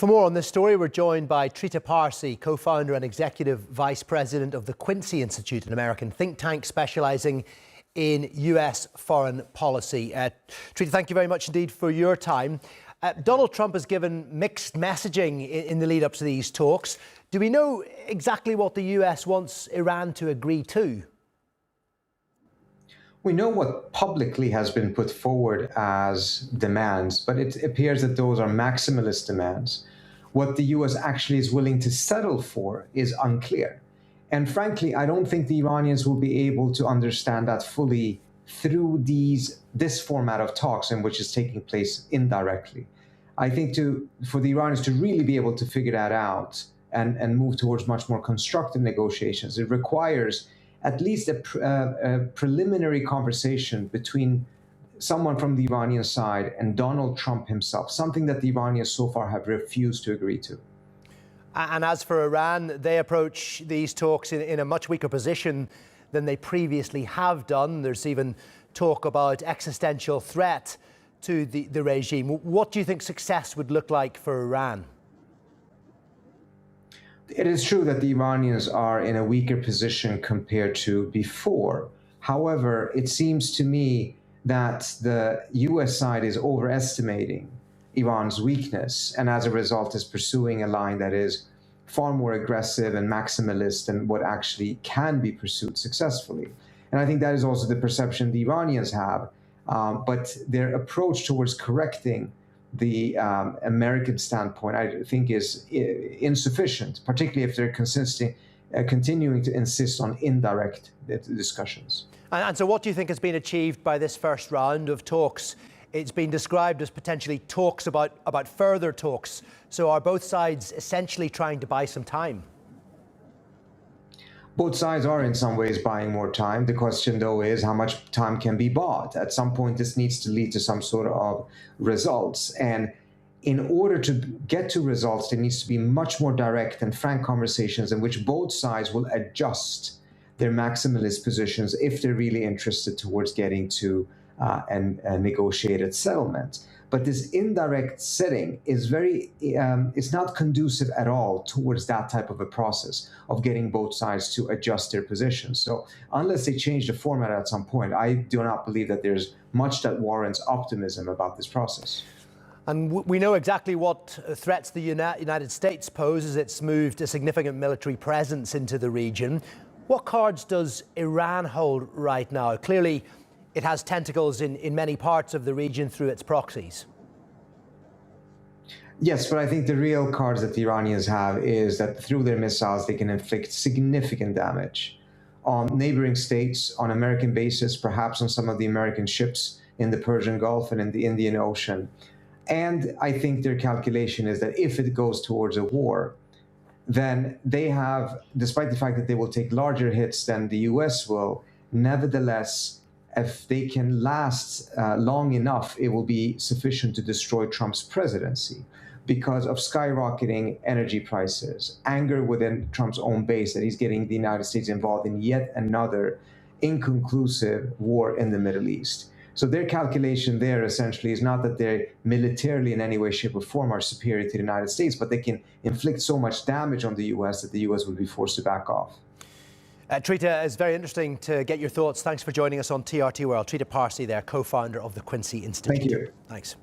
For more on this story, we're joined by Trita Parsi, co-founder and executive vice president of the Quincy Institute, an American think tank specialising in US foreign policy. Trita, thank you very much indeed for your time. Donald Trump has given mixed messaging in the lead up to these talks. Do we know exactly what the US wants Iran to agree to? We know what publicly has been put forward as demands, but it appears that those are maximalist demands. What the US actually is willing to settle for is unclear. And frankly, I don't think the Iranians will be able to understand that fully through this format of talks in which is taking place indirectly. I think for the Iranians to really be able to figure that out and move towards much more constructive negotiations, it requires at least a preliminary conversation between someone from the Iranian side and Donald Trump himself, something that the Iranians so far have refused to agree to. And as for Iran, they approach these talks in a much weaker position than they previously have done. There's even talk about existential threat to the regime. What do you think success would look like for Iran? It is true that the Iranians are in a weaker position compared to before. However, it seems to me that the US side is overestimating Iran's weakness, and as a result is pursuing a line that is far more aggressive and maximalist than what actually can be pursued successfully. And I think that is also the perception the Iranians have, but their approach towards correcting the American standpoint, I think, is insufficient, particularly if they're continuing to insist on indirect discussions. And so what do you think has been achieved by this first round of talks? It's been described as potentially talks about further talks. So are both sides essentially trying to buy some time? Both sides are in some ways buying more time. The question, though, is how much time can be bought? At some point, this needs to lead to some sort of results. And in order to get to results, there needs to be much more direct and frank conversations in which both sides will adjust their maximalist positions if they're really interested towards getting to a negotiated settlement. But this indirect setting is it's not conducive at all towards that type of a process of getting both sides to adjust their positions. So unless they change the format at some point, I do not believe that there's much that warrants optimism about this process. And we know exactly what threats the United States pose as it's moved a significant military presence into the region. What cards does Iran hold right now? Clearly, it has tentacles in many parts of the region through its proxies. Yes, but I think the real cards that the Iranians have is that through their missiles, they can inflict significant damage on neighboring states, on American bases, perhaps on some of the American ships in the Persian Gulf and in the Indian Ocean. And I think their calculation is that if it goes towards a war, then they have, despite the fact that they will take larger hits than the US will, nevertheless, if they can last long enough, it will be sufficient to destroy Trump's presidency because of skyrocketing energy prices, anger within Trump's own base that he's getting the United States involved in yet another inconclusive war in the Middle East. So their calculation there essentially is not that they're militarily in any way, shape, or form are superior to the United States, but they can inflict so much damage on the US that the US will be forced to back off. Trita, it's very interesting to get your thoughts. Thanks for joining us on TRT World. Trita Parsi there, co-founder of the Quincy Institute. Thank you. Thanks.